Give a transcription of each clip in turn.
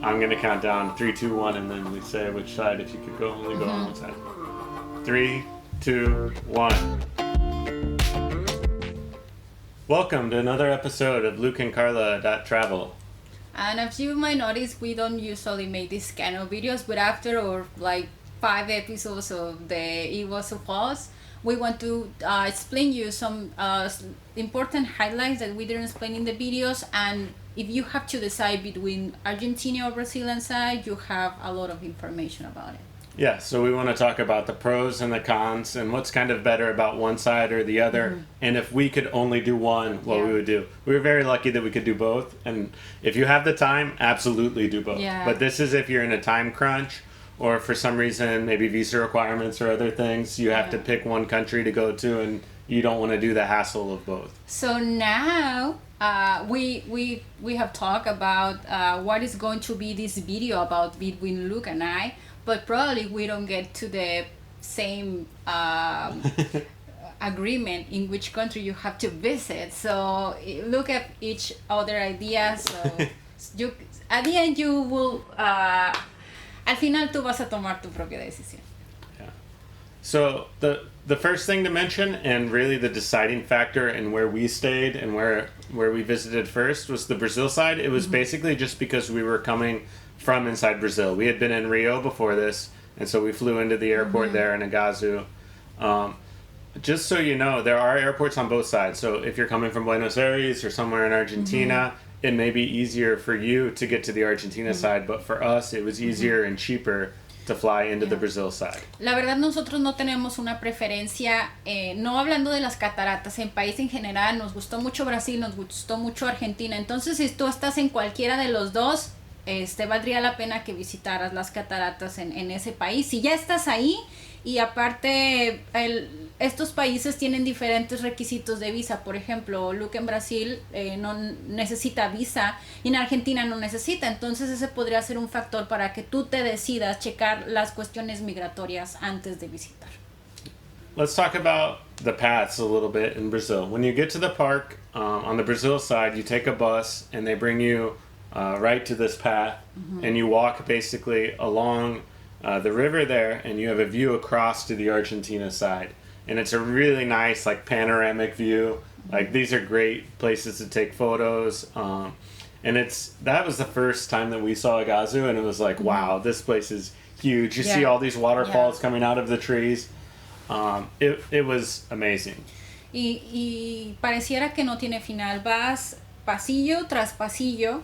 I'm going to count down 3, 2, 1, and then we say which side. If you could go, only go on one side. 3, 2, 1. Welcome to another episode of LukeAndKarla.Travel. And as you might notice, we don't usually make these kind of videos, but after or like 5 episodes of the Iguazu Falls, we want to explain you some important highlights that we didn't explain in the videos. And if you have to decide between Argentina or Brazilian side, you have a lot of information about it. Yeah, so we want to talk about the pros and the cons and what's kind of better about one side or the other. And if we could only do one, what we would do. We were very lucky that we could do both. And if you have the time, absolutely do both. Yeah. But this is if you're in a time crunch or for some reason, maybe visa requirements or other things, you have to pick one country to go to and you don't want to do the hassle of both. So now we have talked about what is going to be this video about between Luke and I. But probably we don't get to the same agreement in which country you have to visit. So look at each other ideas. So at the end you will, al final tú vas a tomar tu propia decisión. Yeah. So the first thing to mention, and really the deciding factor in where we stayed and where we visited first, was the Brazil side. It was basically just because we were coming from inside Brazil. We had been in Rio before this, and so we flew into the airport there in Iguazu. Just so you know, there are airports on both sides. So if you're coming from Buenos Aires or somewhere in Argentina, it may be easier for you to get to the Argentina side, but for us it was easier and cheaper to fly into the Brazil side. La verdad nosotros no tenemos una preferencia, no hablando de las cataratas, en país en general nos gustó mucho Brasil, nos gustó mucho Argentina. Entonces si tú estás en cualquiera de los dos, valdría la pena que visitaras las cataratas en ese país. Si ya estás ahí, y aparte estos países tienen diferentes requisitos de visa. Por ejemplo, Luke en Brasil no necesita visa y en Argentina no necesita. Entonces ese podría ser un factor para que tú te decidas checar las cuestiones migratorias antes de visitar. Let's talk about the paths a little bit in Brazil. When you get to the park, on the Brazil side, you take a bus and they bring you right to this path, and you walk basically along the river there, and you have a view across to the Argentina side. And it's a really nice, like, panoramic view. Like, these are great places to take photos. And that was the first time that we saw Iguazu, and it was like, wow, this place is huge. You see all these waterfalls coming out of the trees. It was amazing. Y pareciera que no tiene final. Vas pasillo tras pasillo,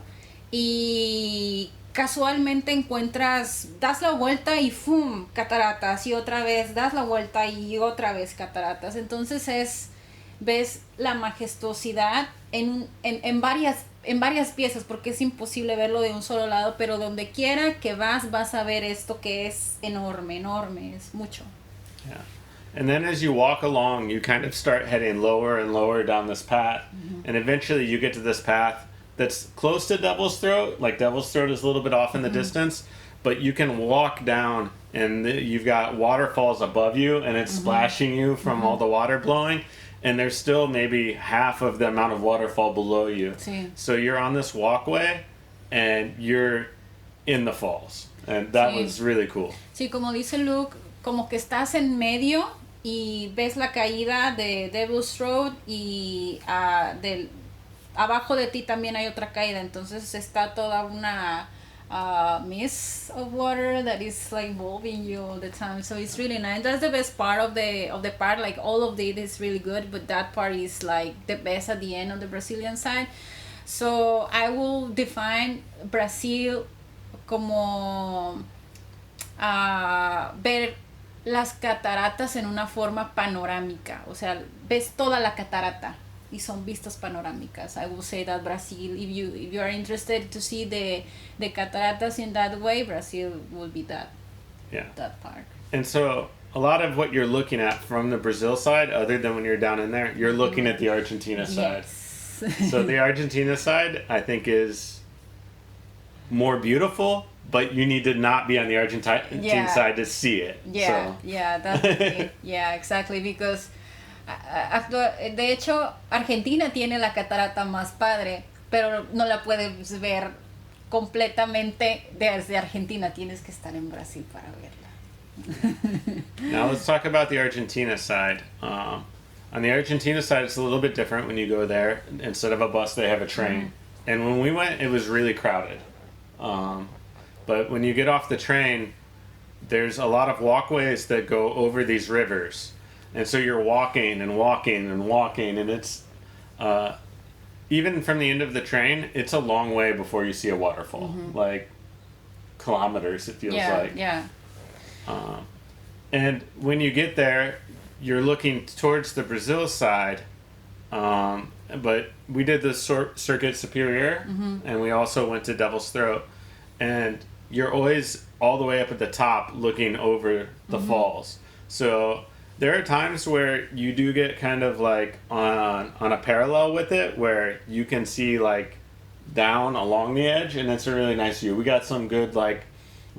y casualmente das la vuelta y ¡fum! Cataratas, y otra vez das la vuelta y otra vez cataratas. Entonces ves la majestuosidad en varias piezas, porque es imposible verlo de un solo lado, pero donde quiera que vas a ver esto que es enorme, es mucho. Yeah. And then as you walk along, you kind of start heading lower and lower down this path, and eventually you get to this path that's close to Devil's Throat. Like, Devil's Throat is a little bit off in the distance, but you can walk down and you've got waterfalls above you and it's splashing you from all the water blowing, and there's still maybe half of the amount of waterfall below you. Sí. So you're on this walkway and you're in the falls, and that was really cool. Sí, como dice Luke, como que estás en medio y ves la caída de Devil's Throat, y abajo de ti también hay otra caída. Entonces está toda una mist of water that is like involving you all the time. So it's really nice. That's the best part of the park. Like, all of it is really good, but that part is like the best at the end on the Brazilian side. So I will define Brazil como ver las cataratas en una forma panorámica. O sea, ves toda la catarata y son vistas panorámicas. I will say that Brazil, if you are interested to see the cataratas in that way, Brazil will be that part. And so a lot of what you're looking at from the Brazil side, other than when you're down in there, you're looking at the Argentina side. Yes. So the Argentina side, I think, is more beautiful, but you need to not be on the Argentine side to see it. Yeah, that's the thing. Yeah, exactly, because de hecho Argentina tiene la catarata más padre, pero no la puedes ver completamente desde Argentina. Tienes que estar en Brasil para verla. Now let's talk about the Argentina side. On the Argentina side, it's a little bit different when you go there. Instead of a bus, they have a train. And when we went, it was really crowded. But when you get off the train, there's a lot of walkways that go over these rivers. And so you're walking and walking and walking, and it's even from the end of the train, it's a long way before you see a waterfall. Like kilometers, it feels like. Yeah. And when you get there, you're looking towards the Brazil side. But we did the Circuit Superior, and we also went to Devil's Throat. And you're always all the way up at the top looking over the falls. So there are times where you do get kind of like on a parallel with it, where you can see like down along the edge, and it's a really nice view. We got some good like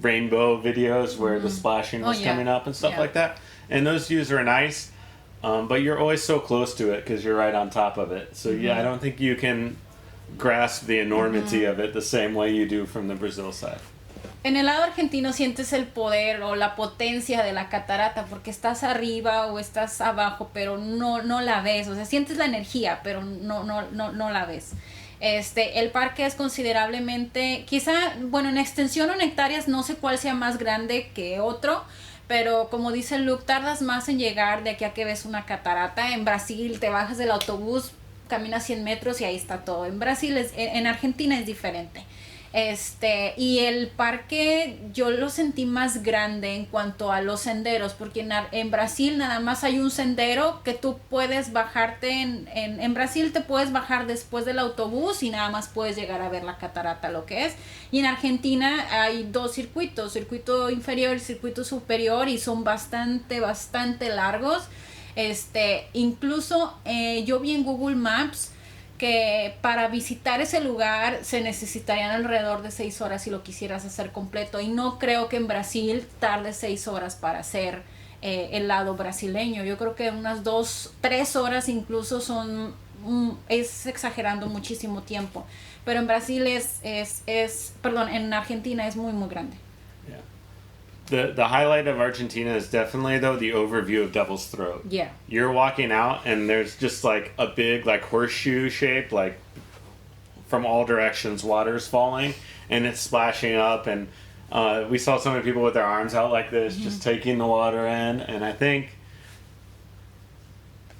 rainbow videos where the splashing was coming up and stuff like that, and those views are nice. But you're always so close to it because you're right on top of it. So yeah, I don't think you can grasp the enormity of it the same way you do from the Brazil side. En el lado argentino sientes el poder o la potencia de la catarata porque estás arriba o estás abajo, pero no la ves. O sea, sientes la energía, pero no la ves. El parque es considerablemente, quizá, bueno, en extensión o en hectáreas no sé cuál sea más grande que otro, pero como dice Luke, tardas más en llegar de aquí a que ves una catarata. En Brasil te bajas del autobús, caminas 100 metros y ahí está todo. En Brasil, en Argentina es diferente. Y el parque yo lo sentí más grande en cuanto a los senderos, porque en Brasil nada más hay un sendero que tú puedes bajarte en Brasil te puedes bajar después del autobús y nada más puedes llegar a ver la catarata, lo que es. Y en Argentina hay dos circuitos, circuito inferior y circuito superior, y son bastante largos. Incluso yo vi en Google Maps que para visitar ese lugar se necesitarían alrededor de 6 horas si lo quisieras hacer completo, y no creo que en Brasil tarde 6 horas para hacer el lado brasileño. Yo creo que unas 2-3 horas incluso es exagerando muchísimo tiempo, pero en Brasil en Argentina es muy grande. The highlight of Argentina is definitely, though, the overview of Devil's Throat. Yeah. You're walking out, and there's just, like, a big, like, horseshoe shape, like, from all directions, water's falling, and it's splashing up, and we saw so many people with their arms out like this, just taking the water in, and I think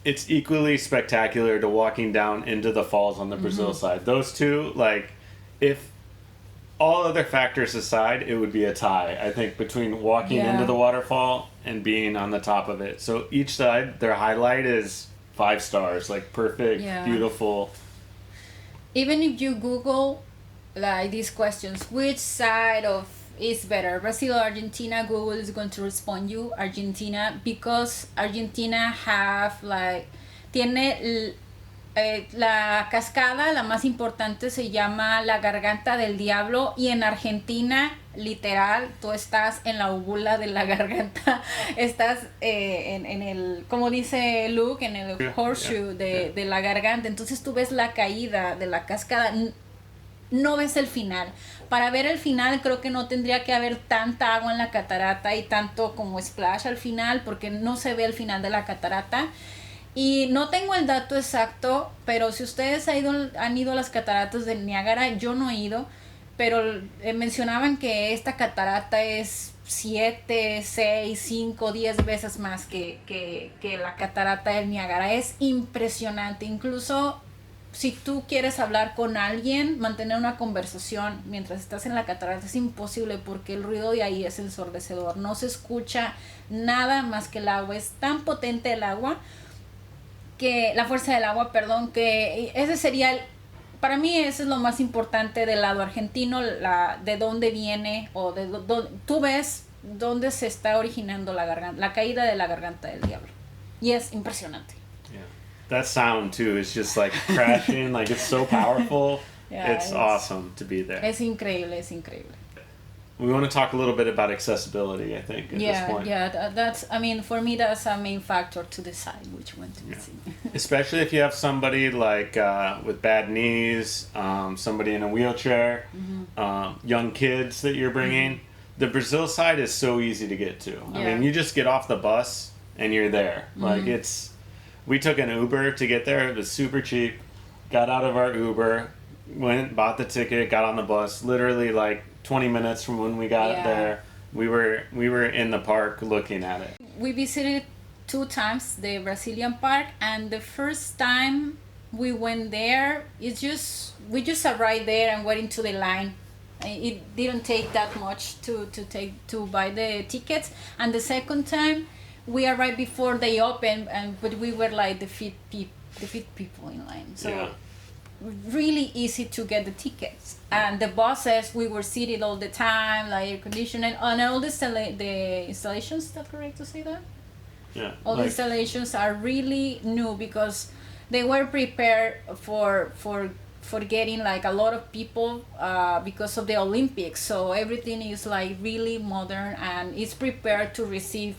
it's equally spectacular to walking down into the falls on the Brazil side. Those two, like, if all other factors aside, it would be a tie, I think, between walking into the waterfall and being on the top of it. So each side, their highlight is 5 stars, like perfect, beautiful. Even if you Google like these questions, which side of is better, Brazil or Argentina, Google is going to respond you Argentina, because Argentina tiene la cascada, la más importante, se llama la Garganta del Diablo, y en Argentina, literal, tú estás en la úvula de la garganta, estás en el, como dice Luke, en el horseshoe de la garganta. Entonces tú ves la caída de la cascada, no ves el final. Para ver el final creo que no tendría que haber tanta agua en la catarata y tanto como splash al final, porque no se ve el final de la catarata. Y no tengo el dato exacto, pero si ustedes han ido a las cataratas del Niágara, yo no he ido, pero mencionaban que esta catarata es 7, 6, 5, 10 veces más que la catarata del Niágara. Es impresionante. Incluso si tú quieres hablar con alguien, mantener una conversación mientras estás en la catarata es imposible, porque el ruido de ahí es ensordecedor. No se escucha nada más que el agua. Es tan potente el agua, que la fuerza del agua, que ese sería para mí eso es lo más importante del lado argentino, de dónde viene, o tú ves dónde se está originando la caída de la Garganta del Diablo, y es impresionante. That sound too is just like crashing, like it's so powerful. It's awesome to be there. Es increíble. we want to talk a little bit about accessibility, I think, at this point. That's, I mean, for me, that's a main factor to decide which one to visit. Especially if you have somebody like with bad knees, somebody in a wheelchair, young kids that you're bringing. The Brazil side is so easy to get to. I mean, you just get off the bus and you're there. Like we took an Uber to get there. It was super cheap. Got out of our Uber, went, bought the ticket, got on the bus. Literally like 20 minutes from when we got there, we were in the park looking at it. We visited 2 times the Brazilian park, and the first time we went there, we just arrived there and went into the line. It didn't take that much to buy the tickets, and the second time we arrived before they opened, but we were like the fifth people in line. So really easy to get the tickets, and the buses, we were seated all the time, like air conditioning, and all the installations. Is that correct to say that? All the installations are really new because they were prepared for getting like a lot of people because of the Olympics. So everything is like really modern and it's prepared to receive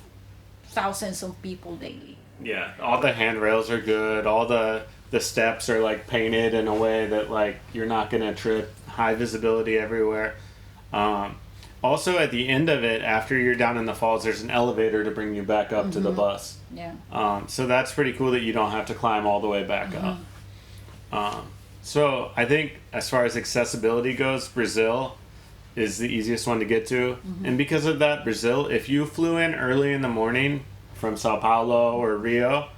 thousands of people daily. Yeah, all the handrails are good. All the steps are like painted in a way that like you're not gonna trip. High visibility everywhere. Also, at the end of it, after you're down in the falls, there's an elevator to bring you back up to the bus. So that's pretty cool that you don't have to climb all the way back up. So I think as far as accessibility goes, Brazil is the easiest one to get to. And because of that, Brazil, if you flew in early in the morning from Sao Paulo or Rio,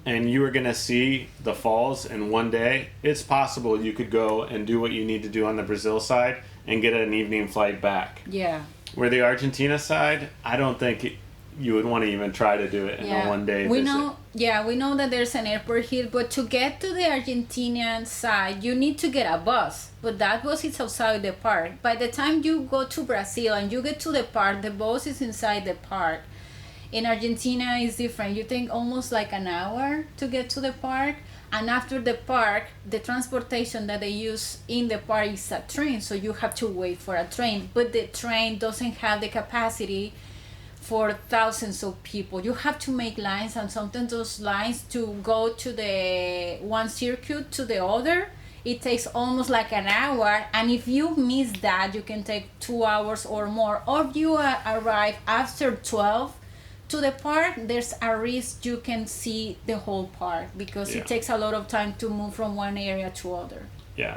and you were going to see the falls in one day, it's possible you could go and do what you need to do on the Brazil side and get an evening flight back. Where the Argentina side, I don't think you would want to even try to do it in a one-day visit. We know that there's an airport here, but to get to the Argentinian side, you need to get a bus. But that bus is outside the park. By the time you go to Brazil and you get to the park, the bus is inside the park. In Argentina, it's different. You take almost like an hour to get to the park. And after the park, the transportation that they use in the park is a train. So you have to wait for a train. But the train doesn't have the capacity for thousands of people. You have to make lines, and sometimes those lines to go to the one circuit to the other, it takes almost like an hour. And if you miss that, you can take 2 hours or more. Or if you arrive after 12 to the park, there's a risk you can see the whole park because it takes a lot of time to move from one area to other.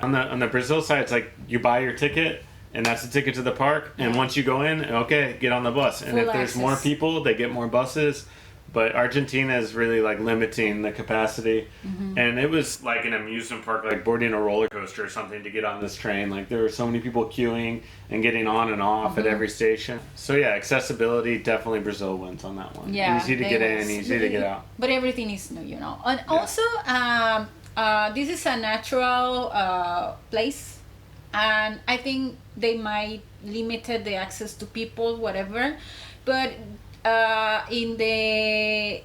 On the Brazil side, it's like you buy your ticket and that's the ticket to the park, and once you go in, okay, get on the bus. And if there's more people, they get more buses. But Argentina is really like limiting the capacity. And it was like an amusement park, like boarding a roller coaster or something to get on this train. Like there were so many people queuing and getting on and off at every station. So accessibility, definitely Brazil wins on that one. Easy to get in, easy to get out. But everything is new, you know. And also, this is a natural place, and I think they might limit the access to people, whatever. But in the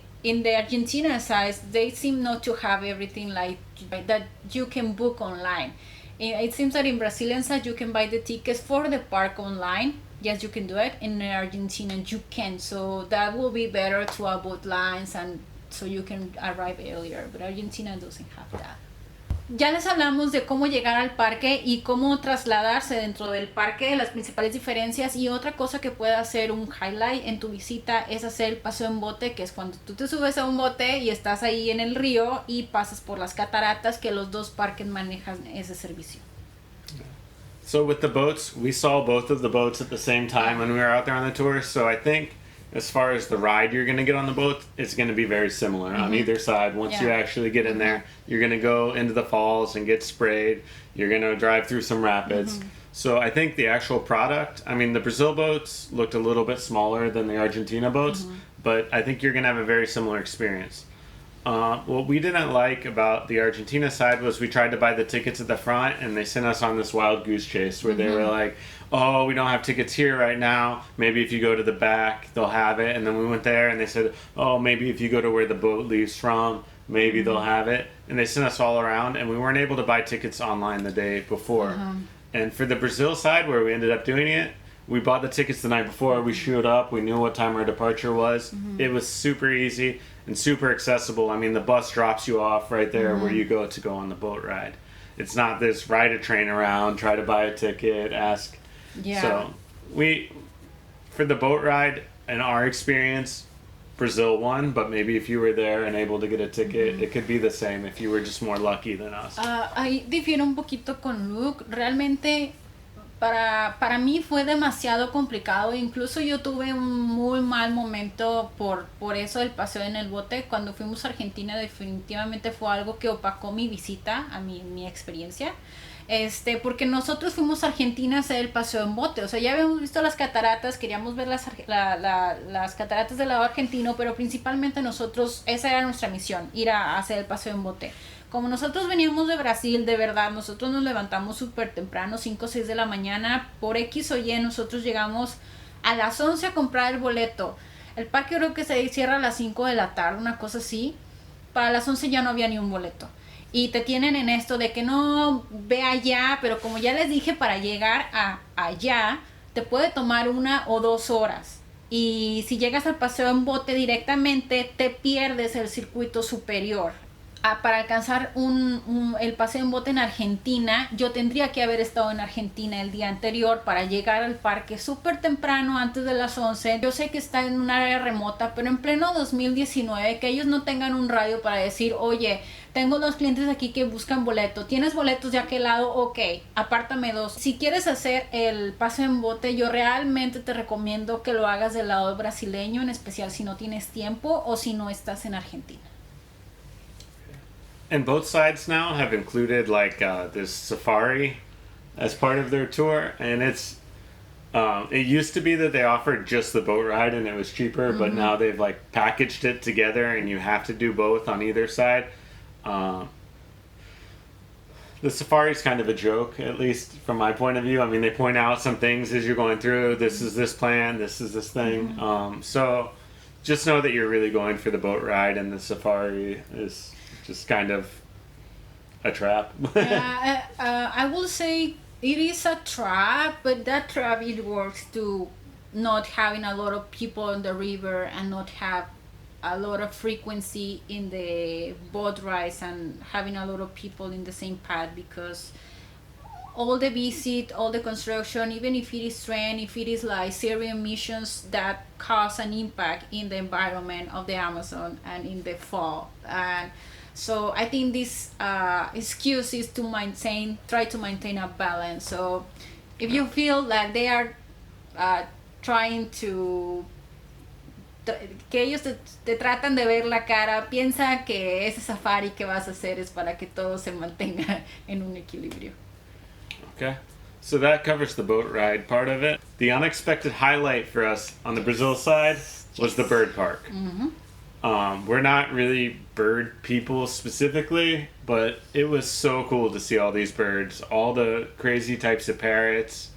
Argentina side, they seem not to have everything like that you can book online. It seems that in Brazilian side you can buy the tickets for the park online. Yes, you can do it. In Argentina you can, so that will be better to avoid lines and so you can arrive earlier. But Argentina doesn't have that. Ya les hablamos de cómo llegar al parque y cómo trasladarse dentro del parque, las principales diferencias, y otra cosa que puede hacer un highlight en tu visita es hacer el paseo en bote, que es cuando tú te subes a un bote y estás ahí en el río y pasas por las cataratas, que los dos parques manejan ese servicio. So with the boats, we saw both of the boats at the same time when we were out there on the tour, so I think as far as the ride you're going to get on the boat, it's going to be very similar on either side. Once you actually get in there, you're going to go into the falls and get sprayed. You're going to drive through some rapids. So I think the actual product, I mean, the Brazil boats looked a little bit smaller than the Argentina boats, but I think you're going to have a very similar experience. What we didn't like about the Argentina side was we tried to buy the tickets at the front and they sent us on this wild goose chase where they were like, oh, we don't have tickets here right now. Maybe if you go to the back, they'll have it. And then we went there and they said, oh, maybe if you go to where the boat leaves from, maybe they'll have it. And they sent us all around and we weren't able to buy tickets online the day before. And for the Brazil side where we ended up doing it, we bought the tickets the night before. We showed up. We knew what time our departure was. It was super easy and super accessible. I mean, the bus drops you off right there where you go to go on the boat ride. It's not this ride a train around, try to buy a ticket, ask. Yeah. So for the boat ride, in our experience, Brazil won, but maybe if you were there and able to get a ticket, it could be the same if you were just more lucky than us. Ahí difiero un poquito con Luke. Realmente para mí fue demasiado complicado. Incluso yo tuve un muy mal momento por eso del paseo en el bote. Cuando fuimos a Argentina definitivamente fue algo que opacó mi visita, a mi experiencia. Porque nosotros fuimos a Argentina a hacer el paseo en bote. O sea, ya habíamos visto las cataratas, queríamos ver las cataratas del lado argentino, pero principalmente nosotros, esa era nuestra misión, ir a hacer el paseo en bote. Como nosotros veníamos de Brasil, de verdad, nosotros nos levantamos súper temprano, 5 o 6 de la mañana, por X o Y, nosotros llegamos a las 11 a comprar el boleto. El parque creo que se cierra a las 5 de la tarde, una cosa así. Para las 11 ya no había ni un boleto. Y te tienen en esto de que no, ve allá, pero como ya les dije, para llegar allá, te puede tomar 1 o 2 horas. Y si llegas al paseo en bote directamente, te pierdes el circuito superior. Para alcanzar el paseo en bote en Argentina, yo tendría que haber estado en Argentina el día anterior para llegar al parque súper temprano, antes de las 11. Yo sé que está en un área remota, pero en pleno 2019, que ellos no tengan un radio para decir, oye, tengo 2 clientes aquí que buscan boleto. ¿Tienes boletos de aquel lado? Ok, apártame 2. Si quieres hacer el paseo en bote, yo realmente te recomiendo que lo hagas del lado brasileño, en especial si no tienes tiempo o si no estás en Argentina. And both sides now have included like this safari as part of their tour, and it used to be that they offered just the boat ride and it was cheaper, but now they've like packaged it together and you have to do both on either side. The safari is kind of a joke, at least from my point of view. I mean, they point out some things as you're going through. This is this plan. This is this thing. So just know that you're really going for the boat ride, and the safari is just kind of a trap. I will say it is a trap, but that trap it works to not having a lot of people on the river and not have a lot of frequency in the boat rides and having a lot of people in the same path, because all the visit, all the construction, even if it is train, if it is like zero emissions, that cause an impact in the environment of the Amazon and in the fall. And so I think this excuse is to try to maintain a balance. So if you feel like they are trying to, que ellos te tratan de ver la cara, piensa que ese safari que vas a hacer es para que todo se mantenga en un equilibrio. Okay. So that covers the boat ride part of it. The unexpected highlight for us on the Brazil side was the bird park. We're not really bird people specifically, but it was so cool to see all these birds, all the crazy types of parrots,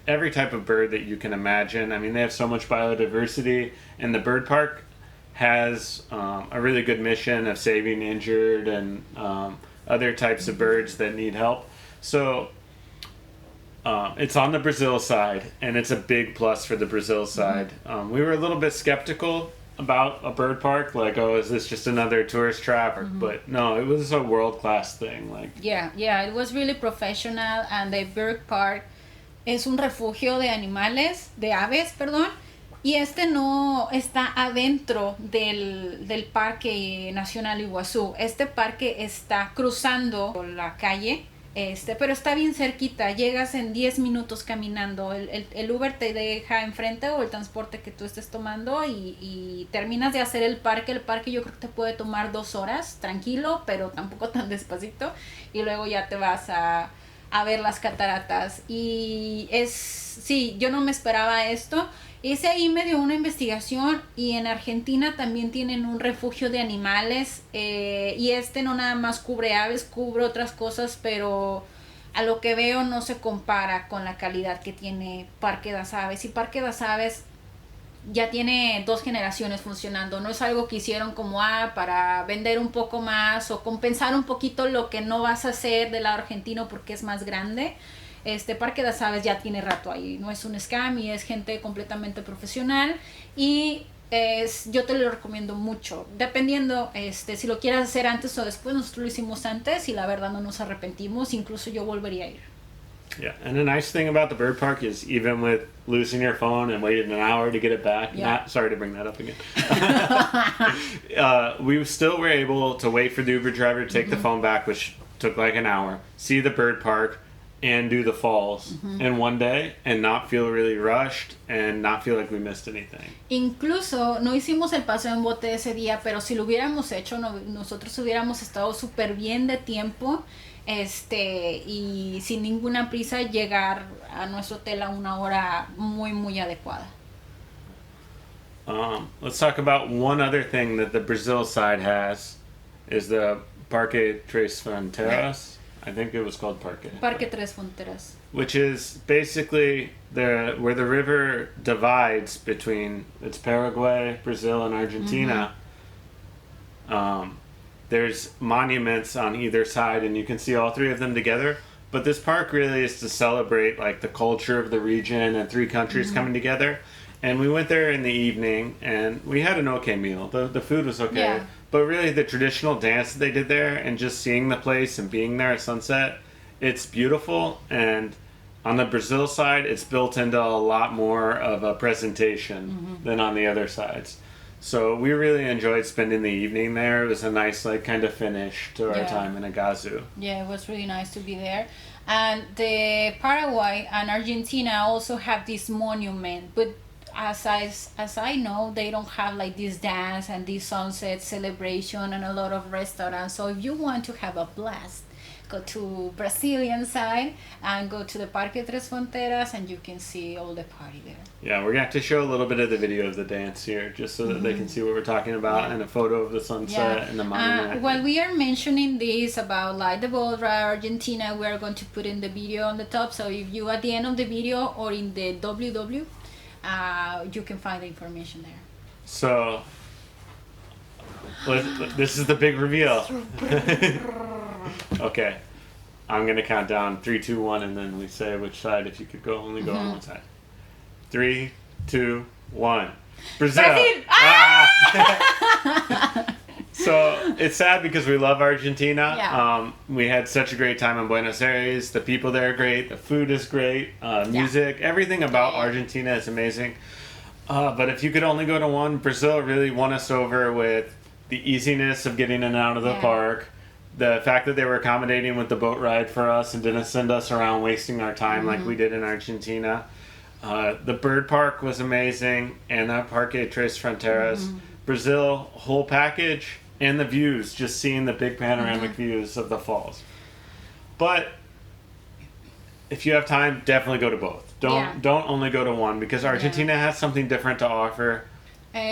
every type of bird that you can imagine. I mean, they have so much biodiversity, and the bird park has a really good mission of saving injured and other types of birds that need help. So it's on the Brazil side, and it's a big plus for the Brazil side. We were a little bit skeptical about a bird park, like, oh, is this just another tourist trap? But no, it was a world-class thing. Like, yeah, it was really professional, and the bird park es un refugio de animales, de aves, perdón, y no está adentro del Parque Nacional Iguazú. Este parque está cruzando la calle, pero está bien cerquita, llegas en 10 minutos caminando. El Uber te deja enfrente, o el transporte que tú estés tomando, y terminas de hacer el parque yo creo que te puede tomar 2 horas, tranquilo, pero tampoco tan despacito, y luego ya te vas a ver las cataratas. Y sí, yo no me esperaba esto. Ese ahí me dio una investigación, y en Argentina también tienen un refugio de animales, y no nada más cubre aves, cubre otras cosas, pero a lo que veo no se compara con la calidad que tiene Parque das Aves. Y Parque das Aves ya tiene 2 generaciones funcionando, no es algo que hicieron como para vender un poco más o compensar un poquito lo que no vas a hacer del lado argentino porque es más grande. Este Parque das Aves ya tiene rato ahí, no es un scam y es gente completamente profesional y yo te lo recomiendo mucho, dependiendo si lo quieras hacer antes o después. Nosotros lo hicimos antes y la verdad no nos arrepentimos, incluso yo volvería a ir. Yeah, and the nice thing about the bird park is even with losing your phone and waiting an hour to get it back, sorry to bring that up again, we still were able to wait for the Uber driver to take the phone back, which took like an hour, see the bird park, and do the falls in one day and not feel really rushed and not feel like we missed anything. Incluso no hicimos el paseo en bote ese día, pero si lo hubiéramos hecho, nosotros hubiéramos estado súper bien de tiempo y sin ninguna prisa llegar a nuestro hotel a una hora muy adecuada. Let's talk about one other thing that the Brazil side has is the Parque Tres Fronteiras. I think it was called Parque Tres Fronteras. Which is basically where the river divides between it's Paraguay, Brazil, and Argentina. There's monuments on either side, and you can see all three of them together. But this park really is to celebrate like the culture of the region and three countries coming together. And we went there in the evening, and we had an okay meal. The food was okay. Yeah. But really, the traditional dance that they did there and just seeing the place and being there at sunset, it's beautiful. And on the Brazil side, it's built into a lot more of a presentation than on the other sides. So we really enjoyed spending the evening there. It was a nice, like, kind of finish to our time in Iguazu. Yeah, it was really nice to be there. And the Paraguay and Argentina also have this monument, but as I know, they don't have like this dance and this sunset celebration and a lot of restaurants. So if you want to have a blast, go to Brazilian side and go to the Parque Tres Fronteras and you can see all the party there. Yeah, we're going to have to show a little bit of the video of the dance here just so that they can see what we're talking about and a photo of the sunset and the monument. While we are mentioning this about like the boat ride Argentina, we are going to put in the video on the top. So if you at the end of the video or in the WW, you can find the information there. So, this is the big reveal. Okay, I'm going to count down 3, 2, 1, and then we say which side. If you could only go on one side. 3, 2, 1. Brazil! So, it's sad because we love Argentina. Yeah. We had such a great time in Buenos Aires. The people there are great. The food is great. Music. Everything about Argentina is amazing. But if you could only go to one, Brazil really won us over with the easiness of getting in and out of the park. The fact that they were accommodating with the boat ride for us and didn't send us around wasting our time like we did in Argentina. The bird park was amazing. And that Parque Tres Fronteiras. Brazil, whole package. And the views, just seeing the big panoramic views of the falls. But if you have time, definitely go to both. Don't only go to one because Argentina has something different to offer.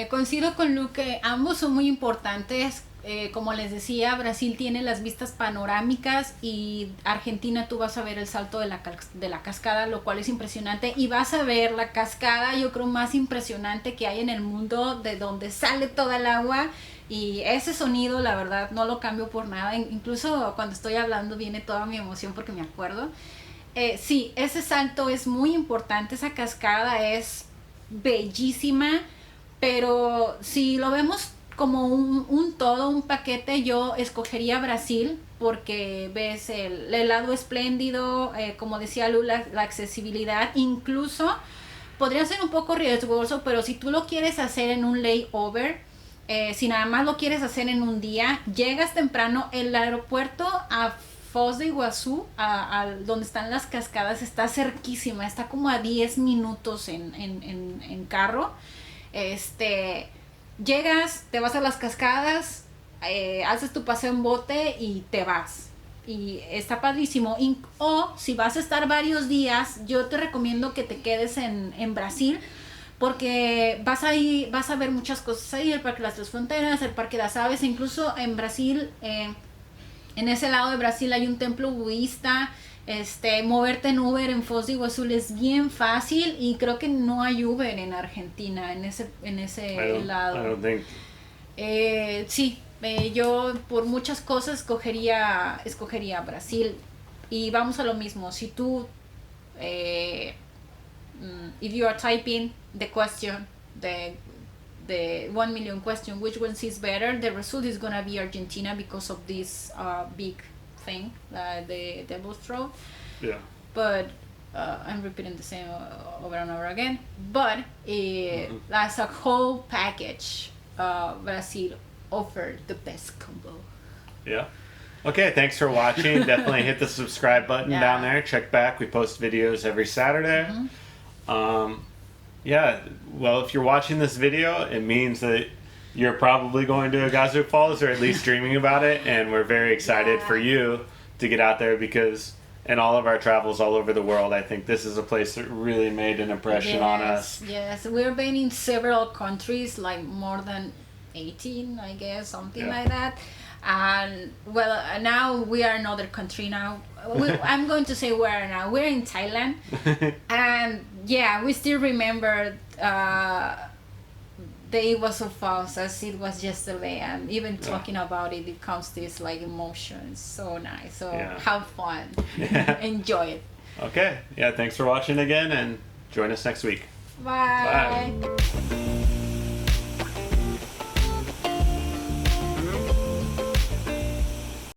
Coincido con Luke que ambos son muy importantes. Como les decía, Brasil tiene las vistas panorámicas y Argentina tú vas a ver el salto de la cascada, lo cual es impresionante, y vas a ver la cascada, yo creo, más impresionante que hay en el mundo, de donde sale toda el agua, y ese sonido, la verdad, no lo cambio por nada. Incluso cuando estoy hablando viene toda mi emoción porque me acuerdo. Sí, ese salto es muy importante, esa cascada es bellísima, pero si lo vemos como un todo, un paquete, yo escogería Brasil porque ves el lado espléndido, como decía Lu, la accesibilidad. Incluso podría ser un poco riesgoso, pero si tú lo quieres hacer en un layover, si nada más lo quieres hacer en un día, llegas temprano. El aeropuerto a Foz de Iguazú, donde están las cascadas, está cerquísima, está como a 10 minutos en carro. Llegas, te vas a las cascadas, haces tu paseo en bote y te vas. Y está padrísimo. O si vas a estar varios días, yo te recomiendo que te quedes en Brasil, porque vas a ver muchas cosas ahí, el Parque de las Tres Fronteras, el Parque de las Aves. Incluso en Brasil, en ese lado de Brasil hay un templo budista. Moverte en Uber en Foz de Iguazú es bien fácil, y creo que no hay Uber en Argentina en ese lado. I don't think. Sí, yo por muchas cosas escogería Brasil. Y vamos a lo mismo, si tú if you are typing the question, the 1 million question, which one is better, the result is gonna be Argentina because of this big thing, the Devil's Throat. Yeah. But I'm repeating the same over and over again. But as a whole package, Brazil offered the best combo. Yeah. Okay, thanks for watching. Definitely hit the subscribe button down there. Check back. We post videos every Saturday. Yeah, well, if you're watching this video, it means that you're probably going to Igauzu Falls, or at least dreaming about it, and we're very excited for you to get out there, because in all of our travels all over the world, I think this is a place that really made an impression on us. Yes, we've been in several countries, like more than 18, I guess, something like that. And well, now we are another country now. I'm going to say where now. We're in Thailand. And yeah, we still remember the Iguazu Falls as it was yesterday, and even talking about it, it comes this like emotion. So nice. So have fun. Enjoy it. Okay. Yeah, thanks for watching again, and join us next week. Bye.